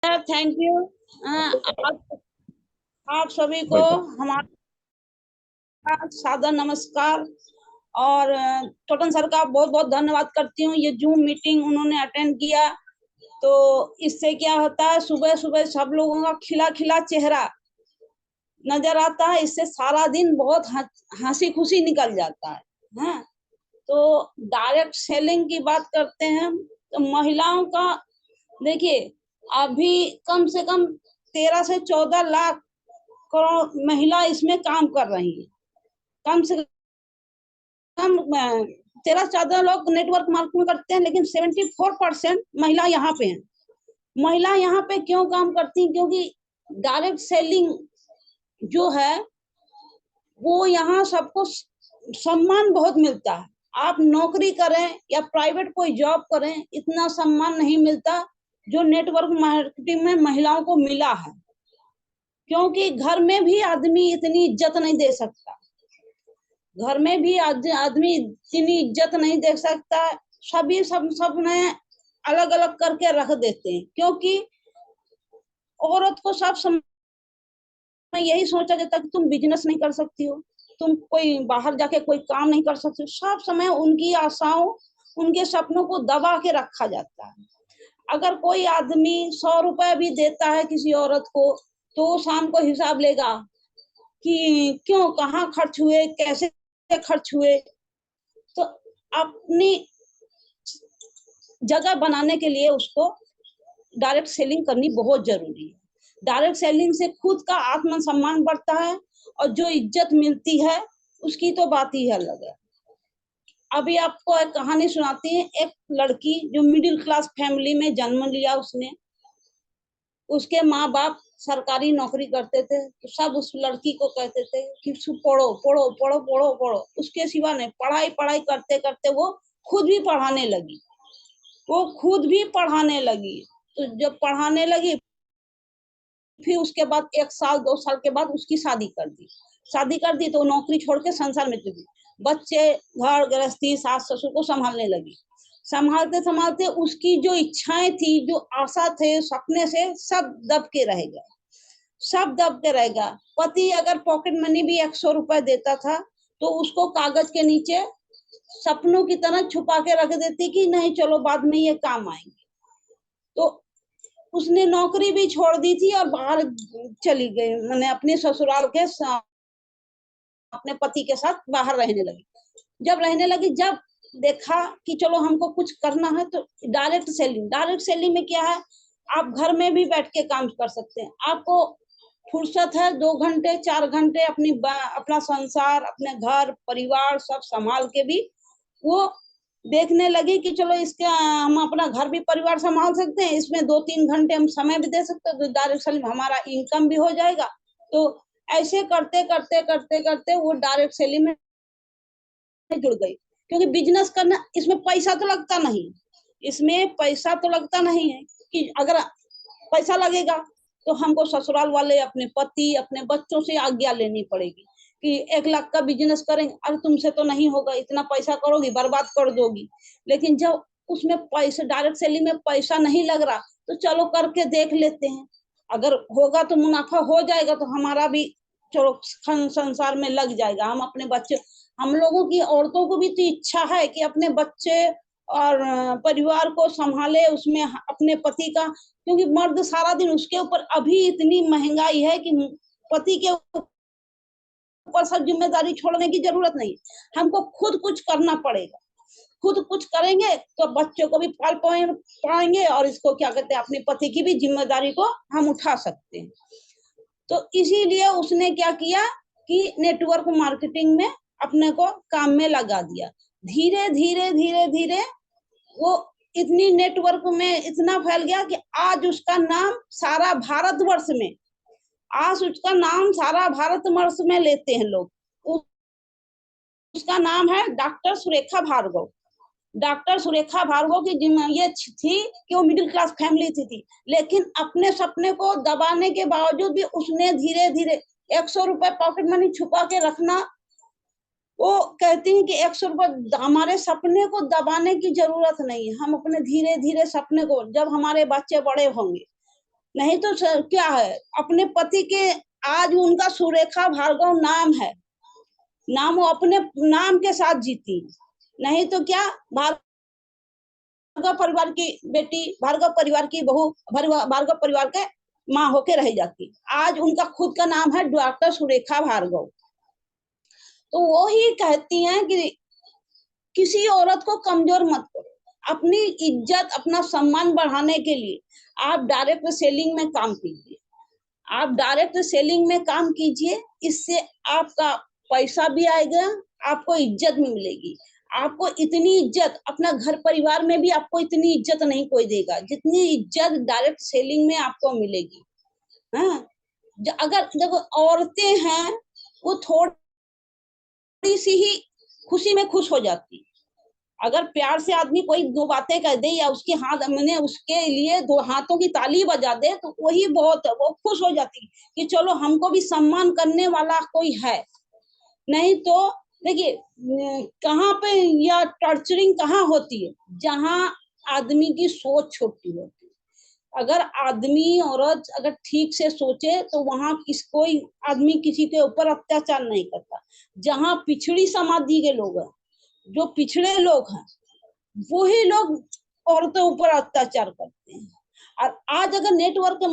Thank you. आप सभी को वेलकम। हमारा सादर नमस्कार। और छोटन सर का बहुत बहुत धन्यवाद करती हूँ। ये जूम मीटिंग उन्होंने अटेंड किया, तो इससे क्या होता है, सुबह सुबह सब लोगों का खिला खिला चेहरा नजर आता है। इससे सारा दिन बहुत हंसी खुशी निकल जाता है। हाँ, तो डायरेक्ट सेलिंग की बात करते हैं तो महिलाओं का देखिए, अभी कम से कम 13 से 14 लाख करोड़ महिला इसमें काम कर रही है। कम से कम 13-14 लोग नेटवर्क मार्केटिंग करते हैं, लेकिन 74% महिला यहाँ पे हैं। महिला यहाँ पे क्यों काम करती हैं? क्योंकि डायरेक्ट सेलिंग जो है वो यहाँ सबको सम्मान बहुत मिलता है। आप नौकरी करें या प्राइवेट कोई जॉब करें, इतना सम्मान नहीं मिलता जो नेटवर्क मार्केटिंग में महिलाओं को मिला है। क्योंकि घर में भी आदमी इतनी इज्जत नहीं दे सकता, घर में भी आदमी इतनी इज्जत नहीं दे सकता। सभी सब ने अलग अलग करके रख देते हैं, क्योंकि औरत को सब समय यही सोचा जाता है कि तुम बिजनेस नहीं कर सकती हो, तुम कोई बाहर जाके कोई काम नहीं कर सकती हो। सब समय उनकी आशाओं, उनके सपनों को दबा के रखा जाता है। अगर कोई आदमी 100 रुपए भी देता है किसी औरत को, तो शाम को हिसाब लेगा कि क्यों, कहाँ खर्च हुए, कैसे खर्च हुए। तो अपनी जगह बनाने के लिए उसको डायरेक्ट सेलिंग करनी बहुत जरूरी है। डायरेक्ट सेलिंग से खुद का आत्मसम्मान बढ़ता है, और जो इज्जत मिलती है उसकी तो बात ही अलग है। अभी आपको एक कहानी सुनाती है। एक लड़की जो मिडिल क्लास फैमिली में जन्म लिया, उसने, उसके माँ बाप सरकारी नौकरी करते थे, तो सब उस लड़की को कहते थे कि पढ़ो पढ़ो पढ़ो पढ़ो पढ़ो। उसके सिवा नहीं, पढ़ाई पढ़ाई करते करते वो खुद भी पढ़ाने लगी। वो खुद भी पढ़ाने लगी। तो जब पढ़ाने लगी, फिर उसके बाद 1 साल 2 साल के बाद उसकी शादी कर दी। शादी कर दी तो नौकरी छोड़ के संसार में चली। बच्चे, घर गृहस्थी, सास ससुर को संभालने लगी। संभालते संभालते उसकी जो इच्छाएं थी, जो आशा थे, सपने से सब दब के रह गए, सब दब के रह गया। पति अगर पॉकेट मनी भी 100 रुपए देता था, तो उसको कागज के नीचे सपनों की तरह छुपा के रख देती कि नहीं चलो बाद में ये काम आएंगे। तो उसने नौकरी भी छोड़ दी थी और बाहर चली गई, मैंने अपने ससुराल के अपने पति के साथ बाहर रहने लगी। जब रहने लगी, जब देखा कि चलो हमको कुछ करना है, तो डायरेक्ट सेलिंग। डायरेक्ट सेलिंग में क्या है, आप घर में भी बैठ के काम कर सकते हैं। आपको फुर्सत है 2 घंटे 4 घंटे अपना संसार, अपने घर परिवार सब संभाल के भी वो देखने लगी कि चलो इसके हम अपना घर भी परिवार संभाल सकते हैं, इसमें 2-3 घंटे हम समय भी दे सकते हैं, तो डायरेक्ट सेलिंग हमारा इनकम भी हो जाएगा। तो ऐसे करते करते करते करते वो डायरेक्ट सेलिंग में जुड़ गई। क्योंकि बिजनेस करना, इसमें पैसा तो लगता नहीं, इसमें पैसा तो लगता नहीं है। कि अगर पैसा लगेगा तो हमको ससुराल वाले, अपने पति, अपने बच्चों से आज्ञा लेनी पड़ेगी कि 1 लाख का बिजनेस करेंगे, अरे तुमसे तो नहीं होगा, इतना पैसा करोगी बर्बाद कर दोगी। लेकिन जब उसमें पैसे, डायरेक्ट सेलिंग में पैसा नहीं लग रहा, तो चलो करके देख लेते हैं, अगर होगा तो मुनाफा हो जाएगा, तो हमारा भी चलो संसार में लग जाएगा। हम अपने बच्चे, हम लोगों की औरतों को भी तो इच्छा है कि अपने बच्चे और परिवार को संभाले, उसमें अपने पति का, क्योंकि मर्द सारा दिन उसके ऊपर, अभी इतनी महंगाई है कि पति के ऊपर सब जिम्मेदारी छोड़ने की जरूरत नहीं, हमको खुद कुछ करना पड़ेगा। खुद कुछ करेंगे तो बच्चों को भी पाल पाएंगे, और इसको क्या कहते हैं, अपने पति की भी जिम्मेदारी को हम उठा सकते हैं। तो इसीलिए उसने क्या किया कि नेटवर्क मार्केटिंग में अपने को काम में लगा दिया। धीरे धीरे धीरे धीरे वो इतनी नेटवर्क में इतना फैल गया कि आज उसका नाम सारा भारतवर्ष में, आज उसका नाम सारा भारतवर्ष में लेते हैं लोग। उसका नाम है डॉक्टर सुरेखा भार्गव। डॉक्टर सुरेखा भार्गव की ये थी कि वो मिडिल क्लास फैमिली थी, लेकिन अपने सपने को दबाने के बावजूद भी उसने धीरे धीरे 100 रुपए पॉकेट मनी छुपा के रखना। वो कहती हैं कि 100 रुपए, हमारे सपने को दबाने की जरूरत नहीं है। हम अपने धीरे धीरे सपने को, जब हमारे बच्चे बड़े होंगे, नहीं तो सर क्या है, अपने पति के, आज उनका सुरेखा भार्गव नाम है, नाम वो अपने नाम के साथ जीती, नहीं तो क्या भार्गव परिवार की बेटी, भार्गव परिवार की बहू, भार्गव परिवार के माँ होके रह जाती। आज उनका खुद का नाम है डॉक्टर सुरेखा भार्गव। तो वो ही कहती हैं कि किसी औरत को कमजोर मत करो, अपनी इज्जत अपना सम्मान बढ़ाने के लिए आप डायरेक्ट सेलिंग में काम कीजिए, आप डायरेक्ट सेलिंग में काम कीजिए, इससे आपका पैसा भी आएगा, आपको इज्जत भी मिलेगी। आपको इतनी इज्जत अपना घर परिवार में भी आपको इतनी इज्जत नहीं कोई देगा जितनी इज्जत डायरेक्ट सेलिंग में आपको मिलेगी। हाँ, अगर देखो औरतें हैं वो थोड़ी सी ही खुशी में खुश हो जाती, अगर प्यार से आदमी कोई दो बातें कह दे या उसके हाथ मैंने उसके लिए दो हाथों की ताली बजा दे तो वही बहुत है, वो खुश हो जाती कि चलो हमको भी सम्मान करने वाला कोई है। नहीं तो देखिए कहाँ पे या टॉर्चरिंग कहाँ होती है, जहाँ आदमी की सोच छोटी होती है। अगर आदमी औरत अगर ठीक से सोचे तो वहां कोई आदमी किसी के ऊपर अत्याचार नहीं करता। जहाँ पिछड़ी समाधि के लोग हैं, जो पिछड़े लोग हैं, वही लोग औरतों ऊपर अत्याचार करते हैं। और आज अगर नेटवर्क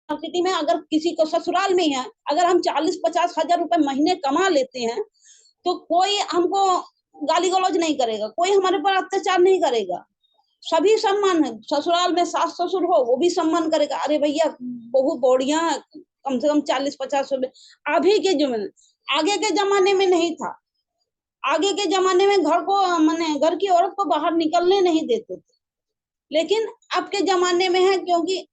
मार्केटिंग में अगर किसी को ससुराल में है, अगर हम 40-50 हजार रुपए महीने कमा लेते हैं तो कोई हमको गाली गलौज नहीं करेगा, कोई हमारे पर अत्याचार नहीं करेगा, सभी सम्मान है। ससुराल में सास ससुर हो वो भी सम्मान करेगा, अरे भैया बहुत बढ़िया है, कम से कम 40-50 रुपए। अभी के जो आगे के जमाने में नहीं था, आगे के जमाने में घर को माने घर की औरत को बाहर निकलने नहीं देते थे, लेकिन अब के जमाने में है क्योंकि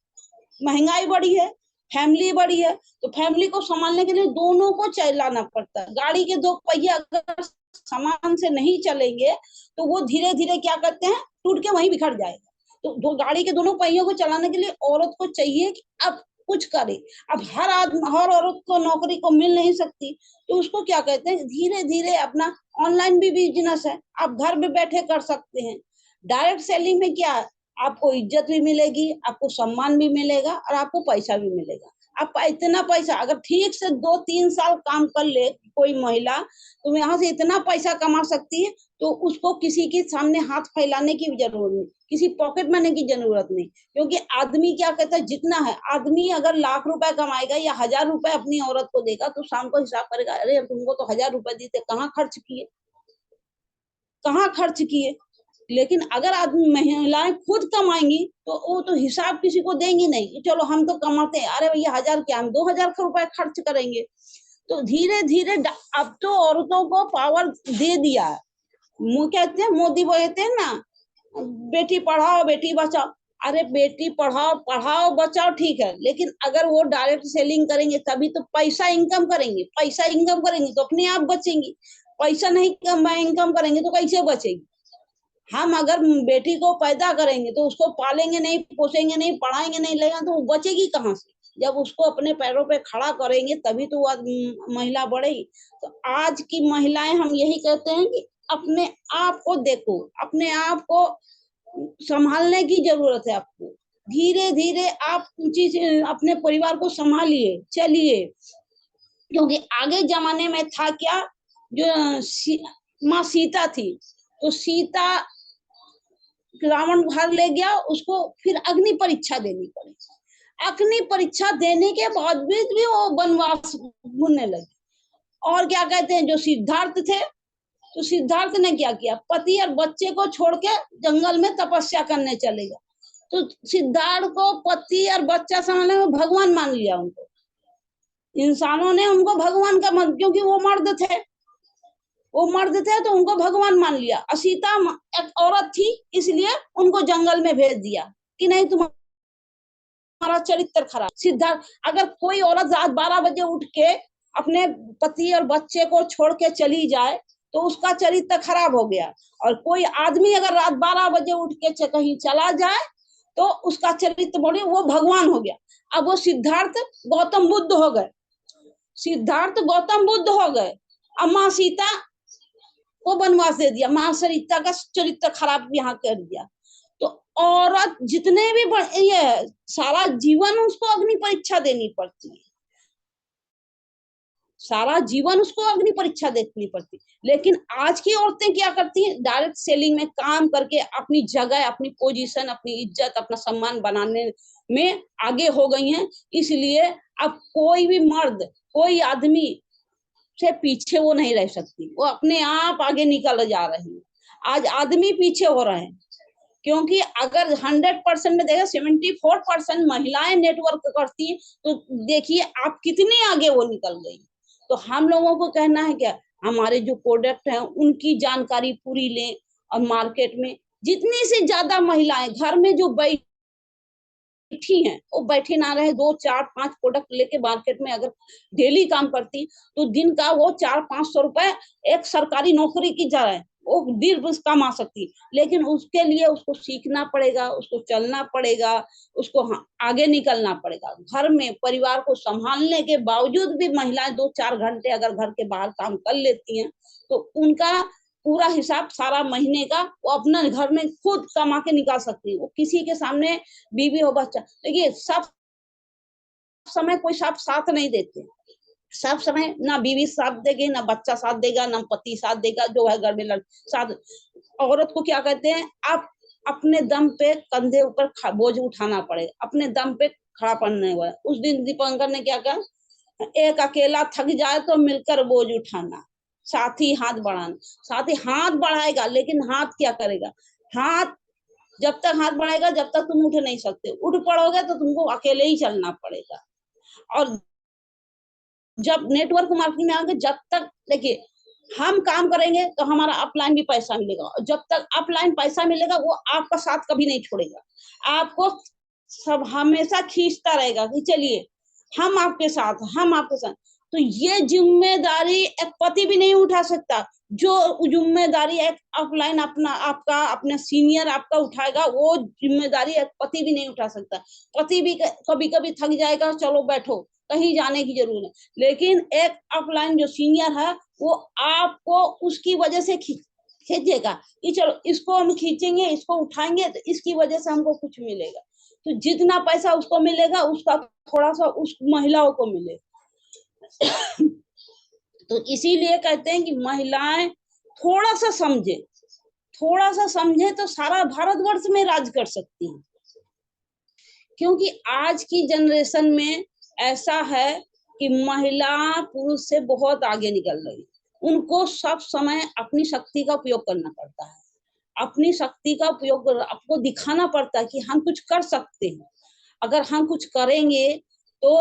महंगाई बढ़ी है, फैमिली बढ़ी है, तो फैमिली को संभालने के लिए दोनों को चलाना पड़ता है। गाड़ी के दो पहिए अगर सामान से नहीं चलेंगे तो वो धीरे धीरे क्या करते हैं, टूट के वहीं बिखर जाएगा। तो दो गाड़ी के दोनों पहियों को चलाने के लिए औरत को चाहिए कि अब कुछ करे। अब हर औरत को नौकरी को मिल नहीं सकती, तो उसको क्या कहते हैं, धीरे धीरे अपना ऑनलाइन भी बिजनेस है, आप घर में बैठे कर सकते हैं। डायरेक्ट सेलिंग में क्या है, आपको इज्जत भी मिलेगी, आपको सम्मान भी मिलेगा और आपको पैसा भी मिलेगा। आप इतना पैसा अगर ठीक से 2-3 साल काम कर ले कोई महिला, तो यहाँ से इतना पैसा कमा सकती है, तो उसको किसी के सामने हाथ फैलाने की जरूरत नहीं, किसी पॉकेट मनी की जरूरत नहीं। क्योंकि आदमी क्या कहता है, जितना है आदमी अगर लाख रुपए कमाएगा या 1000 रुपए अपनी औरत को देगा तो शाम को हिसाब करेगा, अरे तुमको तो 1000 रुपए दी थे, कहाँ खर्च किए, कहाँ खर्च किए। लेकिन अगर आदमी महिलाएं खुद कमाएंगी तो वो तो हिसाब किसी को देंगी नहीं कि चलो हम तो कमाते हैं, अरे भैया 1000 क्या हम 2000 रुपए खर्च करेंगे। तो धीरे धीरे अब तो औरतों को पावर दे दिया है। कहते हैं मोदी बोलते हैं ना, बेटी पढ़ाओ बेटी बचाओ। अरे बेटी पढ़ाओ पढ़ाओ बचाओ ठीक है, लेकिन अगर वो डायरेक्ट सेलिंग करेंगे तभी तो पैसा इनकम करेंगे, पैसा इनकम करेंगे तो अपने आप बचेंगी, पैसा नहीं इनकम करेंगे तो कैसे बचेगी। हम अगर बेटी को पैदा करेंगे तो उसको पालेंगे नहीं, पोसेंगे नहीं, पढ़ाएंगे नहीं, लेगा तो वो बचेगी कहाँ से। जब उसको अपने पैरों पे खड़ा करेंगे तभी तो वो महिला बढ़ेगी। तो आज की महिलाएं हम यही कहते हैं कि अपने आप को देखो, अपने आप को संभालने की जरूरत है आपको। धीरे धीरे आप चीज अपने परिवार को संभालिए चलिए, क्योंकि आगे जमाने में था क्या, जो माँ सीता थी, तो सीता रावण घर ले गया उसको, फिर अग्नि परीक्षा देनी पड़ी। अग्नि परीक्षा देने के बाद भी वो वनवास घूमने लगे। और क्या कहते हैं, जो सिद्धार्थ थे, तो सिद्धार्थ ने क्या किया, पति और बच्चे को छोड़ के जंगल में तपस्या करने चले गए। तो सिद्धार्थ को पति और बच्चा समझने में भगवान मान लिया उनको, इंसानों ने उनको भगवान का मान, क्योंकि वो मर्द थे, वो मर्द थे तो उनको भगवान मान लिया। और सीता एक औरत थी इसलिए उनको जंगल में भेज दिया कि नहीं तुम्हारा चरित्र खराब। सिद्धार्थ, अगर कोई औरत रात 12 बजे उठ के अपने पति और बच्चे को छोड़ के चली जाए तो उसका चरित्र खराब हो गया, और कोई आदमी अगर रात 12 बजे उठ के कहीं चला जाए तो उसका चरित्र बोले वो भगवान हो गया। अब वो सिद्धार्थ गौतम बुद्ध हो गए, सिद्धार्थ गौतम बुद्ध हो गए। अब माँ सीता को वनवास दे दिया, माँ सीता का चरित्र खराब यहाँ कर दिया। तो औरत जितने भी ये सारा जीवन उसको अग्नि परीक्षा देनी पड़ती है, सारा जीवन उसको अग्नि परीक्षा देनी पड़ती। लेकिन आज की औरतें क्या करती हैं, डायरेक्ट सेलिंग में काम करके अपनी जगह, अपनी पोजीशन, अपनी इज्जत, अपना सम्मान बनाने में आगे हो गई हैं। इसलिए अब कोई भी मर्द, कोई आदमी से पीछे वो नहीं रह सकती, वो अपने आप आगे निकल जा रही है। आज आदमी पीछे हो रहे हैं, क्योंकि अगर 100% में देखा 74% महिलाएं नेटवर्क करती हैं, तो देखिए आप कितनी आगे वो निकल गई। तो हम लोगों को कहना है क्या, हमारे जो प्रोडक्ट हैं उनकी जानकारी पूरी लें, और मार्केट में जितनी से ज्यादा महिलाएं घर में जो बैठी हैं, वो बैठी ना रहे, 2 4 5 प्रोडक्ट लेके मार्केट में अगर डेली काम करती, तो दिन का वो 400-500 रुपए एक सरकारी नौकरी की तरह वो दिन कमा सकती। लेकिन उसके लिए उसको सीखना पड़ेगा, उसको चलना पड़ेगा, उसको आगे निकलना पड़ेगा। घर में परिवार को संभालने के बावजूद भी महिलाएं 2-4 घंटे अगर घर के बाहर काम कर लेती हैं, तो उनका पूरा हिसाब सारा महीने का वो अपना घर में खुद कमा के निकाल सकती है। वो किसी के सामने बीवी हो बच्चा, देखिए सब समय कोई सब साथ नहीं देते, सब समय ना बीवी साथ देगी, ना बच्चा साथ देगा, ना पति साथ देगा, जो है घर में साथ। औरत को क्या कहते हैं, आप अपने दम पे कंधे ऊपर बोझ उठाना पड़ेगा, अपने दम पे खड़ा पड़ने हुआ। उस दिन दीपंकर ने क्या कहा, एक अकेला थक जाए तो मिलकर बोझ उठाना, साथी हाथ बढ़ाना। साथी हाथ बढ़ाएगा, लेकिन हाथ क्या करेगा, हाथ जब तक हाथ बढ़ाएगा जब तक तुम उठ नहीं सकते, उठ पड़ोगे तो तुमको अकेले ही चलना पड़ेगा। और जब नेटवर्क मार्केटिंग में आगे, जब तक देखिए हम काम करेंगे तो हमारा अपलाइन भी पैसा मिलेगा, और जब तक अपलाइन पैसा मिलेगा वो आपका साथ कभी नहीं छोड़ेगा, आपको सब हमेशा खींचता रहेगा कि चलिए हम आपके साथ, हम आपके साथ। तो ये जिम्मेदारी एक पति भी नहीं उठा सकता, जो जिम्मेदारी एक अपलाइन अपना आपका अपना सीनियर आपका उठाएगा, वो जिम्मेदारी एक पति भी नहीं उठा सकता। पति भी कभी कभी थक जाएगा, चलो बैठो, कहीं जाने की जरूरत नहीं, लेकिन एक अपलाइन जो सीनियर है वो आपको उसकी वजह से खींचेगा कि चलो इसको हम खींचेंगे, इसको उठाएंगे तो इसकी वजह से हमको कुछ मिलेगा। तो जितना पैसा उसको मिलेगा उसका थोड़ा सा उस महिलाओं को मिलेगा। तो इसीलिए कहते हैं कि महिलाएं थोड़ा सा समझे, थोड़ा सा समझे तो सारा भारतवर्ष में राज कर सकती हैं। क्योंकि आज की जनरेशन में ऐसा है कि महिला पुरुष से बहुत आगे निकल रही, उनको सब समय अपनी शक्ति का उपयोग करना पड़ता है, अपनी शक्ति का उपयोग आपको दिखाना पड़ता है कि हम कुछ कर सकते हैं। अगर हम कुछ करेंगे तो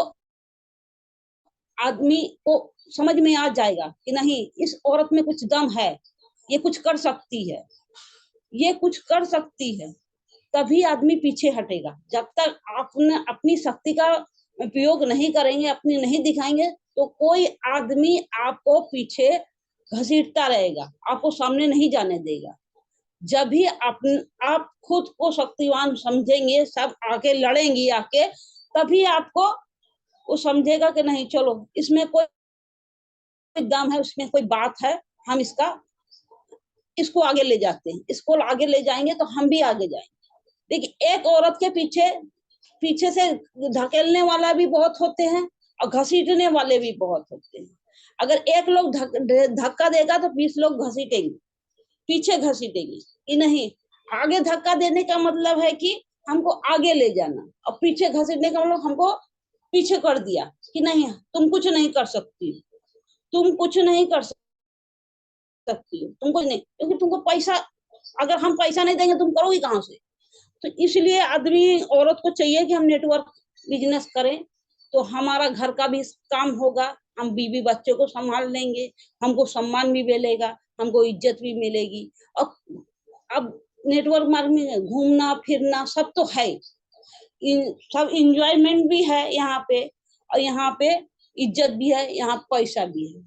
आदमी को समझ में आ जाएगा कि नहीं, इस औरत में कुछ दम है, ये कुछ कर सकती है, ये कुछ कर सकती है, तभी आदमी पीछे हटेगा। जब तक आपने अपनी शक्ति का उपयोग नहीं करेंगे, अपनी नहीं दिखाएंगे, तो कोई आदमी आपको पीछे घसीटता रहेगा, आपको सामने नहीं जाने देगा। जब भी आप खुद को शक्तिवान समझेंगे, सब आके लड़ेंगी आके, तभी आपको वो समझेगा कि नहीं चलो इसमें कोई दम है, उसमें कोई बात है, हम इसको आगे ले जाते हैं, इसको आगे ले जाएंगे तो हम भी आगे जाएंगे। देखिए एक औरत के पीछे पीछे से धकेलने वाला भी बहुत होते हैं और घसीटने वाले भी बहुत होते हैं। अगर एक लोग धक्का देगा तो 20 लोग घसीटेंगे, पीछे घसीटेंगे कि नहीं। आगे धक्का देने का मतलब है कि हमको आगे ले जाना, और पीछे घसीटने का मतलब हमको पीछे कर दिया कि नहीं तुम कुछ नहीं कर सकती, तुम कुछ नहीं कर सकती, तुमको नहीं, क्योंकि तुमको पैसा, अगर हम पैसा नहीं देंगे तुम करोगी कहाँ से। तो इसलिए आदमी औरत को चाहिए कि हम नेटवर्क बिजनेस करें, तो हमारा घर का भी काम होगा, हम बीवी बच्चों को संभाल लेंगे, हमको सम्मान भी मिलेगा, हमको इज्जत भी मिलेगी। और अब नेटवर्क मार्केटिंग में घूमना फिरना सब तो है, सब इंजॉयमेंट भी है यहाँ पे, और यहाँ पे इज्जत भी है, यहाँ पैसा भी है।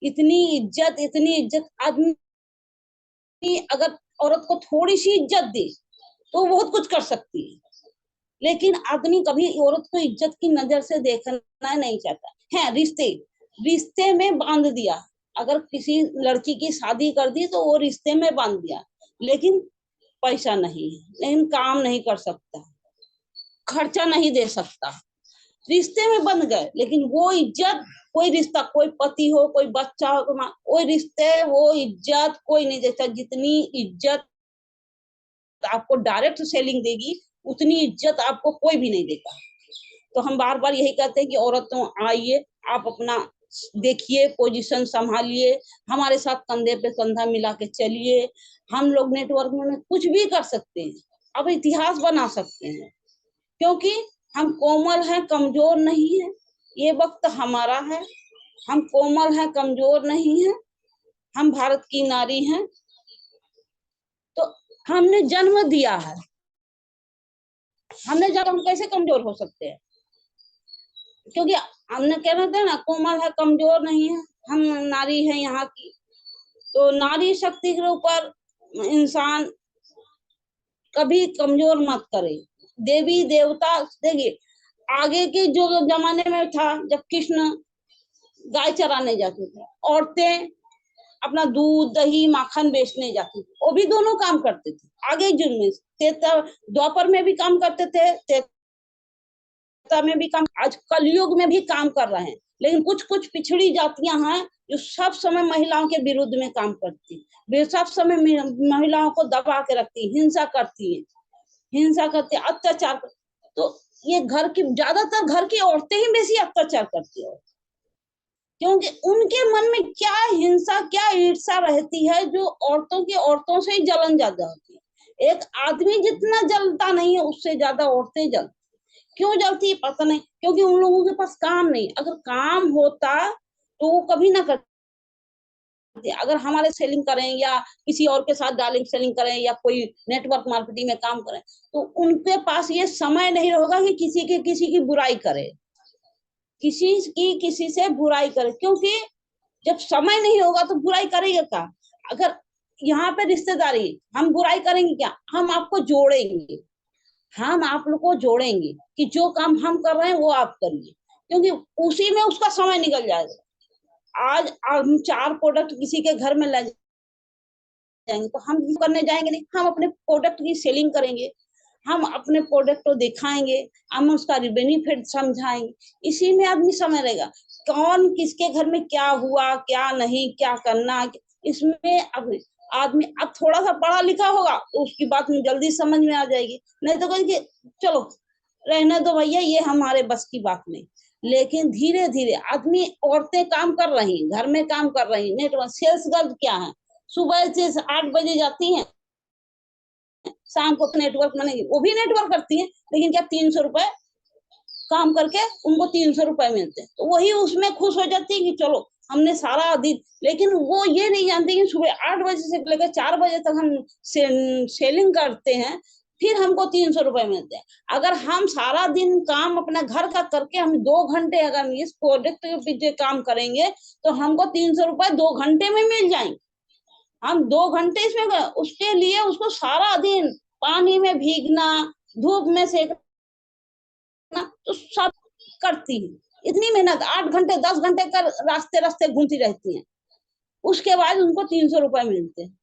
इतनी इज्जत आदमी अगर औरत को थोड़ी सी इज्जत दे तो बहुत कुछ कर सकती है। लेकिन आदमी कभी औरत को इज्जत की नजर से देखना नहीं चाहता है। रिश्ते में बांध दिया, अगर किसी लड़की की शादी कर दी तो वो रिश्ते में बांध दिया, लेकिन पैसा नहीं है, लेकिन काम नहीं कर सकता, खर्चा नहीं दे सकता, रिश्ते में बंध गए, लेकिन वो इज्जत, कोई रिश्ता, कोई पति हो, कोई बच्चा हो, कोई रिश्ते, वो इज्जत कोई नहीं देता। जितनी इज्जत आपको डायरेक्ट सेलिंग देगी, उतनी इज्जत आपको कोई भी नहीं देता। तो हम बार बार यही कहते हैं कि औरतों आइए, आप अपना देखिए, पोजीशन संभालिए, हमारे साथ कंधे पे कंधा मिला के चलिए। हम लोग नेटवर्क में कुछ भी कर सकते हैं, अब इतिहास बना सकते हैं, क्योंकि हम कोमल हैं, कमजोर नहीं है। ये वक्त हमारा है, हम कोमल हैं, कमजोर नहीं है, हम भारत की नारी हैं। तो हमने जन्म दिया है, हमने जब, हम कैसे कमजोर हो सकते हैं? क्योंकि हमने कह रहे थे ना, कोमल है, कमजोर नहीं है, हम नारी है यहाँ की। तो नारी शक्ति के ऊपर इंसान कभी कमजोर मत करे। देवी देवता, देखिए आगे के जो जमाने में था, जब कृष्ण गाय चराने जाते थे, औरतें अपना दूध दही माखन बेचने जाती थी, वो भी दोनों काम करते थे। आगे युग में द्वापर में भी काम करते थे, त्रेता में भी काम, आज कलयुग में भी काम कर रहे हैं। लेकिन कुछ कुछ पिछड़ी जातियां हैं जो सब समय महिलाओं के विरुद्ध में काम करती, वे सब समय महिलाओं को दबा के रखती, हिंसा करती है, हिंसा करती, अत्याचार करती। तो ये घर की, ज्यादातर घर की औरतें ही बेसी अत्याचार करती है, क्योंकि उनके मन में क्या हिंसा, क्या ईर्ष्या रहती है, जो औरतों की, औरतों से ही जलन ज्यादा होती है। एक आदमी जितना जलता नहीं है, उससे ज्यादा औरतें जलती। क्यों जलती है पता नहीं, क्योंकि उन लोगों के पास काम नहीं। अगर काम होता तो वो कभी ना करते। अगर हमारे सेलिंग करें या किसी और के साथ डार्लिंग सेलिंग करें या कोई नेटवर्क मार्केटिंग में काम करें, तो उनके पास ये समय नहीं होगा कि किसी की बुराई करे, किसी से बुराई करे। क्योंकि जब समय नहीं होगा तो बुराई करेगा क्या? अगर यहाँ पे रिश्तेदारी, हम बुराई करेंगे क्या? हम आपको जोड़ेंगे, हम आप लोग को जोड़ेंगे कि जो काम हम कर रहे हैं वो आप करिए, क्योंकि उसी में उसका समय निकल जाएगा। आज हम 4 प्रोडक्ट किसी के घर में ले जाएंगे, तो हम करने जाएंगे नहीं, हम अपने प्रोडक्ट की सेलिंग करेंगे, हम अपने प्रोडक्ट को दिखाएंगे, हम उसका बेनिफिट समझाएंगे। इसी में आदमी समय रहेगा, कौन किसके घर में क्या हुआ, क्या नहीं, क्या करना, इसमें अब आदमी अब थोड़ा सा पढ़ा लिखा होगा तो उसकी बात में जल्दी समझ में आ जाएगी, नहीं तो कहेंगे चलो रहने दो भैया, ये हमारे बस की बात नहीं। लेकिन धीरे धीरे आदमी, औरतें काम कर रही हैं, घर में काम कर रही हैं, नेटवर्क सेल्स गर्ल क्या है, सुबह से 8 बजे जाती हैं, शाम को नेटवर्क में, वो भी नेटवर्क करती हैं, लेकिन क्या 300 रुपए काम करके उनको 300 रुपए मिलते हैं, तो वही उसमें खुश हो जाती है कि चलो हमने सारा दिन। लेकिन वो ये नहीं जानती कि सुबह 8 बजे से लेकर 4 बजे तक हम सेलिंग करते हैं, फिर हमको 300 रुपए मिलते हैं। अगर हम सारा दिन काम अपना घर का करके हम 2 घंटे अगर इस प्रोडक्ट के पीछे काम करेंगे, तो हमको 300 रुपए 2 घंटे में मिल जाएंगे। हम 2 घंटे इसमें, उसके लिए उसको सारा दिन पानी में भीगना, धूप में सेकना, तो सब करती है, इतनी मेहनत 8 घंटे 10 घंटे कर रास्ते रास्ते घूमती रहती हैं, उसके बाद उनको 300 रुपए मिलते हैं।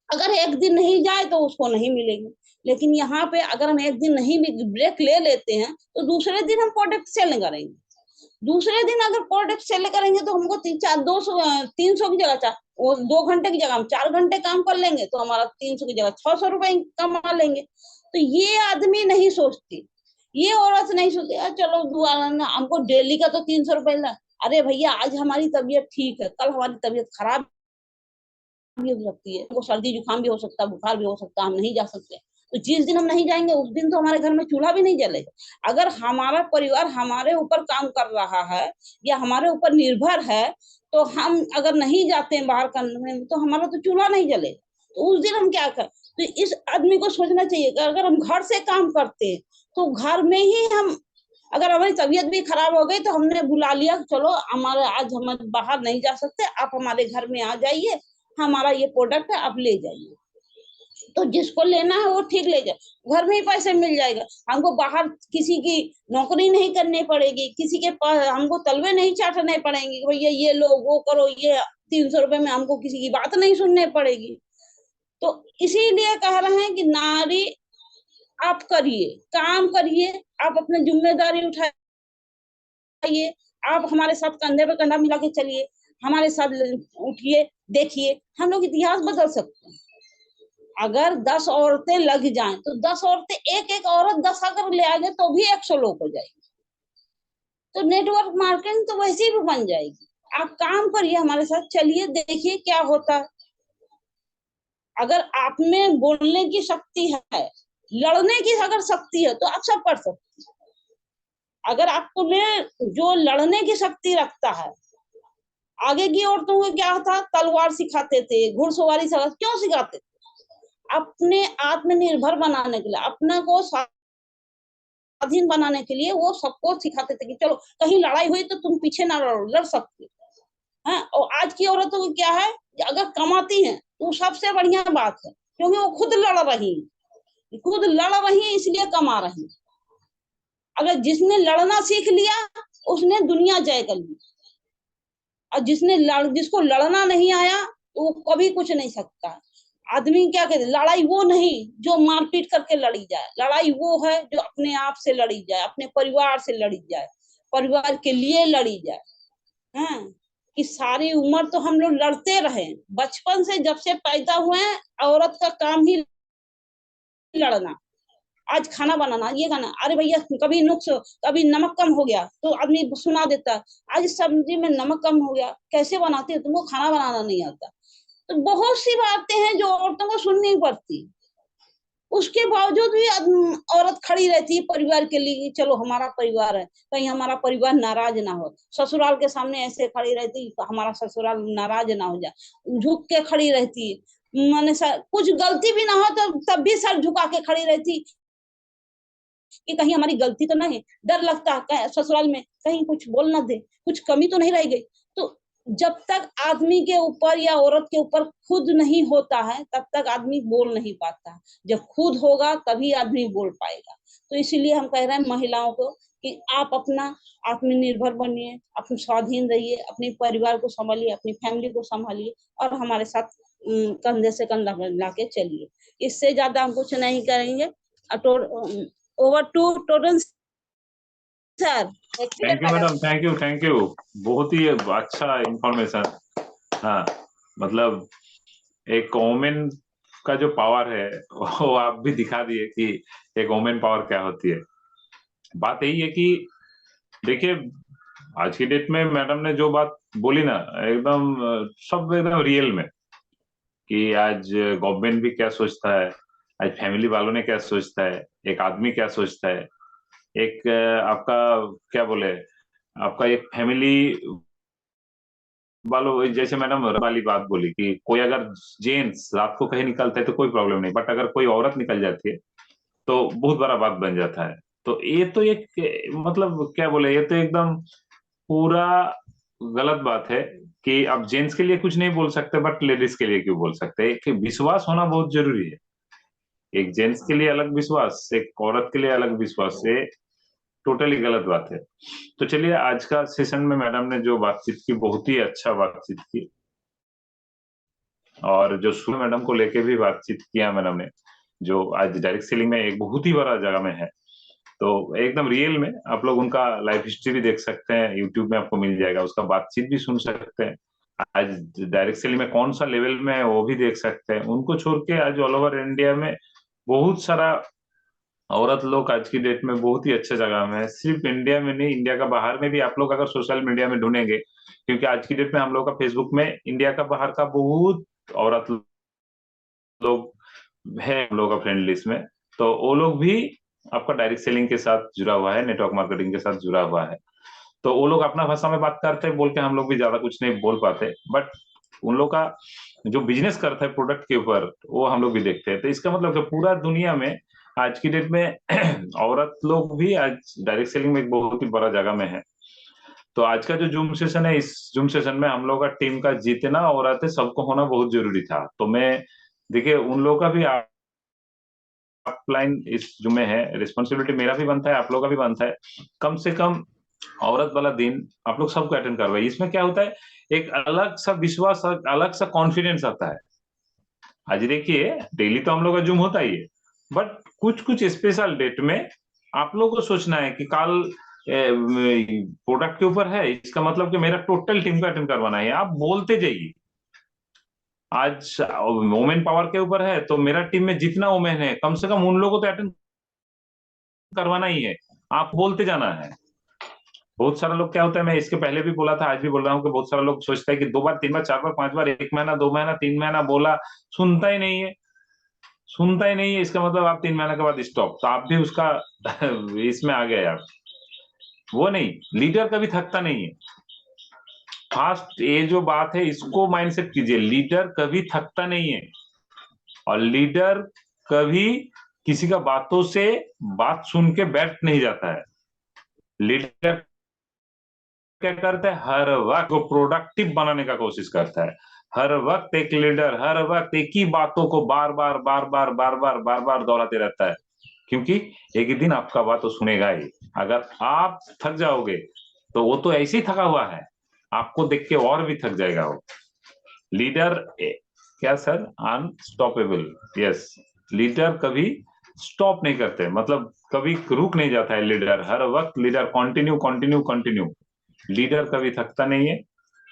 अगर एक दिन नहीं जाए तो उसको नहीं मिलेगी। लेकिन यहाँ पे अगर हम एक दिन नहीं भी ब्रेक ले लेते हैं, तो दूसरे दिन हम प्रोडक्ट सेल करेंगे, दूसरे दिन अगर प्रोडक्ट सेल करेंगे तो हमको 300 की जगह, वो 2 घंटे की जगह हम 4 घंटे काम कर लेंगे, तो हमारा 300 की जगह 600 रुपए कमा लेंगे। तो ये आदमी नहीं सोचती, ये औरत नहीं सोचती चलो दुआ, हमको डेली का तो 300 रुपए मिला। अरे भैया, आज हमारी तबीयत ठीक है, कल हमारी तबीयत खराब भी हो सकती है, वो सर्दी जुकाम भी हो सकता है, बुखार भी हो सकता है, हम नहीं जा सकते। तो जिस दिन हम नहीं जाएंगे उस दिन तो हमारे घर में चूल्हा भी नहीं जलेगा। अगर हमारा परिवार हमारे ऊपर काम कर रहा है या हमारे ऊपर निर्भर है, तो हम अगर नहीं जाते हैं बाहर करने में, तो हमारा तो चूल्हा नहीं जलेगा। तो उस दिन हम क्या करें? तो इस आदमी को सोचना चाहिए कि अगर हम घर से काम करते हैं, तो घर में ही हम, अगर हमारी तबीयत भी खराब हो गई तो हमने बुला लिया, चलो हमारे आज हम बाहर नहीं जा सकते, आप हमारे घर में आ जाइए, हमारा ये प्रोडक्ट है, आप ले जाइए। तो जिसको लेना है वो ठीक ले जाए, घर में ही पैसे मिल जाएगा, हमको बाहर किसी की नौकरी नहीं करनी पड़ेगी, किसी के पास हमको तलवे नहीं चाटने पड़ेंगे, भैया ये लो वो करो, ये 300 रुपए में हमको किसी की बात नहीं सुननी पड़ेगी। तो इसीलिए कह रहे हैं कि नारी आप करिए, काम करिए, आप अपनी जिम्मेदारी उठाइए, आप हमारे साथ कंधे पे कंधा मिला के चलिए, हमारे साथ उठिए, देखिए हम लोग इतिहास बदल सकते हैं। अगर 10 औरतें लग जाएं तो 10 औरतें, एक एक औरत 10 अगर ले आएंगे तो भी 100 लोग हो जाएगी। तो नेटवर्क मार्केटिंग तो वैसे भी बन जाएगी। आप काम करिए, हमारे साथ चलिए, देखिए क्या होता है। अगर आप में बोलने की शक्ति है, लड़ने की अगर शक्ति है, तो आप सब कर सकते हैं। अगर आपको में जो लड़ने की शक्ति रखता है, आगे की औरतों को क्या था, तलवार सिखाते थे, घुड़सवारी सिखाते, क्यों सिखाते थे? अपने आत्मनिर्भर बनाने के लिए, अपने को स्वाधीन बनाने के लिए वो सबको सिखाते थे कि चलो कहीं लड़ाई हुई तो तुम पीछे ना लड़ो, लड़ सकते हैं। और आज की औरतों को क्या है, अगर कमाती हैं तो सबसे बढ़िया बात है, क्योंकि वो खुद लड़ रही है, खुद लड़ रही है, इसलिए कमा रही है। अगर जिसने लड़ना सीख लिया उसने दुनिया जय कर ली, और जिसको लड़ना नहीं आया तो वो कभी कुछ नहीं सकता। आदमी क्या कहते, लड़ाई वो नहीं जो मारपीट करके लड़ी जाए, लड़ाई वो है जो अपने आप से लड़ी जाए, अपने परिवार से लड़ी जाए, परिवार के लिए लड़ी जाए। हैं कि सारी उम्र तो हम लोग लड़ते रहे, बचपन से जब से पैदा हुए हैं औरत का काम ही लड़ना। आज खाना बनाना, ये खाना, अरे भैया कभी नुक्स, कभी नमक कम हो गया तो आदमी सुना देता है, आज सब्जी में नमक कम हो गया, कैसे बनाती है, तुमको खाना बनाना नहीं आता। तो बहुत सी बातें हैं जो औरतों को सुननी पड़ती, उसके बावजूद भी औरत खड़ी रहती है परिवार के लिए, चलो हमारा परिवार है, कहीं हमारा परिवार नाराज ना हो। ससुराल के सामने ऐसे खड़ी रहती, हमारा ससुराल नाराज ना हो जाए, झुक के खड़ी रहती है। माने कुछ गलती भी ना हो तो तब भी सर झुका के खड़ी रहती कि कहीं हमारी गलती तो नहीं, डर लगता है ससुराल में कहीं कुछ बोल ना दे, कुछ कमी तो नहीं रह गई। तो जब तक आदमी के ऊपर या औरत के ऊपर खुद नहीं होता है तब तक आदमी बोल नहीं पाता, जब खुद होगा तभी आदमी बोल पाएगा। तो इसीलिए हम कह रहे हैं महिलाओं को कि आप अपना आत्मनिर्भर बनिए, अपने स्वाधीन रहिए, अपने परिवार को संभालिए, अपनी फैमिली को संभालिए, और हमारे साथ कंधे से कंधा मिला के चलिए। इससे ज्यादा हम कुछ नहीं करेंगे। Over to Totan sir. Thank you madam, thank you, thank you. बहुत ही अच्छा इंफॉर्मेशन। हाँ, मतलब एक वोमेन का जो पावर है वो आप भी दिखा दिए कि एक वोमेन पावर क्या होती है। बात यही है कि देखिए, आज की डेट में मैडम ने जो बात बोली ना, एकदम सब एकदम रियल में, कि आज गवर्नमेंट भी क्या सोचता है, आज फैमिली वालों ने क्या सोचता है, एक आदमी क्या सोचता है, एक आपका क्या बोले, आपका एक फैमिली वालों, जैसे मैडम वाली बात बोली कि कोई अगर जेंट्स रात को कहीं निकलता है तो कोई प्रॉब्लम नहीं, बट अगर कोई औरत निकल जाती है तो बहुत बड़ा बात बन जाता है। तो ये तो एक, मतलब क्या बोले, ये तो एकदम पूरा गलत बात है कि आप जेंट्स के लिए कुछ नहीं बोल सकते बट लेडीज के लिए क्यों बोल सकते हैं। कि विश्वास होना बहुत जरूरी है, एक जेंट्स के लिए अलग विश्वास, एक औरत के लिए अलग विश्वास है, टोटली गलत बात है। तो चलिए, आज का सेशन में मैडम ने जो बातचीत की, बहुत ही अच्छा बातचीत की, और जो सुन मैडम को लेके भी बातचीत किया मैडम ने, जो आज डायरेक्ट सेलिंग में एक बहुत ही बड़ा जगह में है, तो एकदम रियल में आप लोग उनका लाइफ हिस्ट्री भी देख सकते हैं, यूट्यूब में आपको मिल जाएगा, उसका बातचीत भी सुन सकते हैं। आज डायरेक्ट सेलिंग में कौन सा लेवल में है वो भी देख सकते हैं। उनको छोड़ के आज ऑल ओवर इंडिया में बहुत सारा औरत लोग आज की डेट में बहुत ही अच्छे जगह में है। सिर्फ इंडिया में नहीं, इंडिया का बाहर में भी आप लोग अगर सोशल मीडिया में ढूंढेंगे, क्योंकि आज की डेट में हम लोग का फेसबुक में इंडिया का बाहर का बहुत औरत लोग है हम लोग का फ्रेंड लिस्ट में, तो वो लोग भी आपका डायरेक्ट सेलिंग के साथ जुड़ा हुआ है, नेटवर्क मार्केटिंग के साथ जुड़ा हुआ है। तो वो लोग अपना भाषा में बात करते हैं, बोल के हम लोग भी ज्यादा कुछ नहीं बोल पाते, बट उन लोग का जो बिजनेस करता है प्रोडक्ट के ऊपर, वो हम लोग भी देखते हैं। तो इसका मतलब कि पूरा दुनिया में आज की डेट में औरत लोग भी आज डायरेक्ट सेलिंग में एक बहुत ही बड़ा जगह में है। तो आज का जो जूम सेशन है, इस जूम सेशन में हम लोग का टीम का जितना औरत है सबको होना बहुत जरूरी था। तो मैं देखिए उन लोगों का भी ऑफलाइन इस जूम में है, रिस्पॉन्सिबिलिटी मेरा भी बनता है, आप लोगों का भी बनता है, कम से कम औरत वाला दिन आप लोग सबको अटेंड करवाइए। इसमें क्या होता है, एक अलग सा विश्वास और अलग सा कॉन्फिडेंस आता है। आज देखिए डेली तो हम लोग का जूम होता ही है, बट कुछ कुछ स्पेशल डेट में आप लोगों को सोचना है कि कल प्रोडक्ट के ऊपर है, इसका मतलब कि मेरा टोटल टीम को अटेंड करवाना है, आप बोलते जाइए। आज वुमेन पावर के ऊपर है तो मेरा टीम में जितना वुमेन है कम से कम उन लोगों को तो अटेंड करवाना ही है, आप बोलते जाना है। बहुत सारा लोग क्या होता है, मैं इसके पहले भी बोला था, आज भी बोल रहा हूँ कि बहुत सारा लोग सोचता है कि 2 बार 3 बार 4 बार 5 बार, 1 महीना 2 महीना 3 महीना बोला, सुनता ही नहीं है, सुनता ही नहीं है, इसका मतलब आप 3 महीने के बाद स्टॉप, तो आप भी उसका इसमें आ गए आप। वो नहीं, लीडर कभी थकता नहीं है। फास्ट ये जो बात है इसको माइंडसेट कीजिए, लीडर कभी थकता नहीं है, और लीडर कभी किसी का बातों से बात सुन के बैठ नहीं जाता है। लीडर क्या करता है, हर वक्त को प्रोडक्टिव बनाने का कोशिश करता है। हर वक्त एक लीडर हर वक्त एक ही बातों को बार बार बार बार बार बार बार बार दोहराते रहता है, क्योंकि एक ही दिन आपका बात तो सुनेगा ही। अगर आप थक जाओगे तो वो तो ऐसे ही थका हुआ है, आपको देख के और भी थक जाएगा वो। लीडर क्या सर, अनस्टॉपेबल। यस, लीडर कभी स्टॉप नहीं करते, मतलब कभी रुक नहीं जाता है लीडर, हर वक्त leader continue continue continue. Leader कभी थकता नहीं है,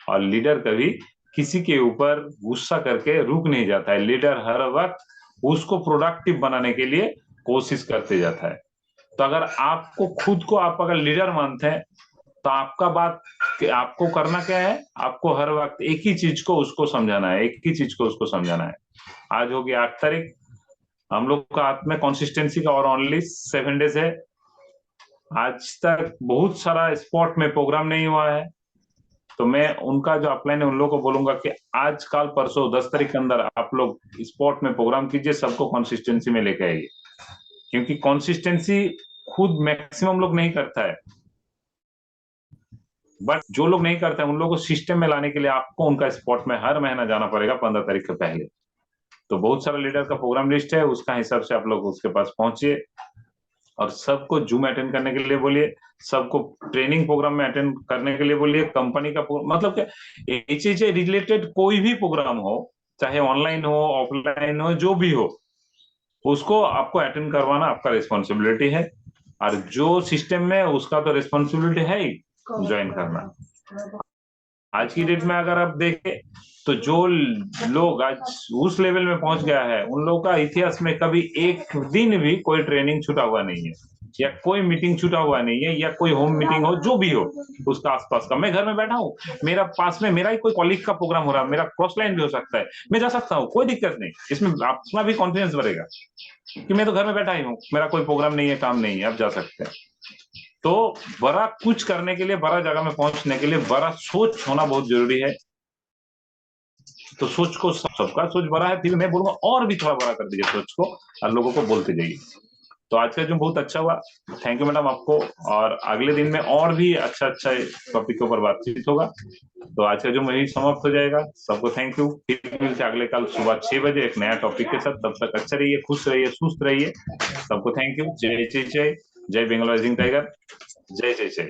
और लीडर कभी किसी के ऊपर गुस्सा करके रुक नहीं जाता है। लीडर हर वक्त उसको प्रोडक्टिव बनाने के लिए कोशिश करते जाता है। तो अगर आपको खुद को आप अगर लीडर मानते हैं तो आपका बात आपको करना क्या है, आपको हर वक्त एक ही चीज को उसको समझाना है, एक ही चीज को उसको समझाना है। आज होगी 8 तारीख, हम लोग का हाथ में कंसिस्टेंसी का और ओनली 7 डेज है। आज तक बहुत सारा स्पॉट में प्रोग्राम नहीं हुआ है, तो मैं उनका जो अपलाइन है उन लोगों को बोलूंगा कि आज कल परसों 10 तारीख के अंदर आप लोग स्पॉट में प्रोग्राम कीजिए, सबको कंसिस्टेंसी में लेके आइए, क्योंकि कंसिस्टेंसी खुद मैक्सिमम लोग नहीं करता है, बट जो लोग नहीं करते हैं उन लोगों को सिस्टम में लाने के लिए आपको उनका स्पॉट में हर महीना जाना पड़ेगा 15 तारीख के पहले। तो बहुत सारा लीडर का प्रोग्राम लिस्ट है, उसका हिसाब से आप लोग उसके पास पहुंचिए, और सबको जूम अटेंड करने के लिए बोलिए, सबको ट्रेनिंग प्रोग्राम में अटेंड करने के लिए बोलिए। कंपनी का मतलब क्या, एच रिलेटेड कोई भी प्रोग्राम हो, चाहे ऑनलाइन हो ऑफलाइन हो जो भी हो, उसको आपको अटेंड करवाना आपका रिस्पॉन्सिबिलिटी है, और जो सिस्टम में उसका तो रिस्पॉन्सिबिलिटी है ही ज्वाइन करना। आज की डेट में अगर आप देखें तो जो लोग आज उस लेवल में पहुंच गया है, उन लोगों का इतिहास में कभी एक दिन भी कोई ट्रेनिंग छूटा हुआ नहीं है, या कोई मीटिंग छूटा हुआ नहीं है, या कोई होम मीटिंग हो जो भी हो उसका आसपास का। मैं घर में बैठा हूँ, मेरा पास में मेरा ही कोई कॉलीग का प्रोग्राम हो रहा है, मेरा क्रॉस लाइन भी हो सकता है, मैं जा सकता हूँ, कोई दिक्कत नहीं। इसमें अपना भी कॉन्फिडेंस बढ़ेगा कि मैं तो घर में बैठा ही हूँ, मेरा कोई प्रोग्राम नहीं है, काम नहीं है, आप जा सकते हैं। तो बड़ा कुछ करने के लिए, बड़ा जगह में पहुंचने के लिए बड़ा सोच होना बहुत जरूरी है। तो सोच को, सबका सोच बड़ा है, फिर मैं बोलूंगा और भी थोड़ा बड़ा कर दीजिए सोच को, और लोगों को बोलते जाइए। तो आज का जो बहुत अच्छा हुआ, थैंक यू मैडम आपको, और अगले दिन में और भी अच्छा अच्छा टॉपिक के ऊपर बातचीत होगा। तो आज का जो वही समाप्त हो जाएगा। सबको थैंक यू, फिर मिलते अगले कल सुबह 6 बजे एक नया टॉपिक के साथ। तब तक अच्छा रहिए, खुश रहिए, सुस्त रहिए। सबको थैंक यू। जय जय जय, जय बेंगल राइजिंग टाइगर, जय जय जय।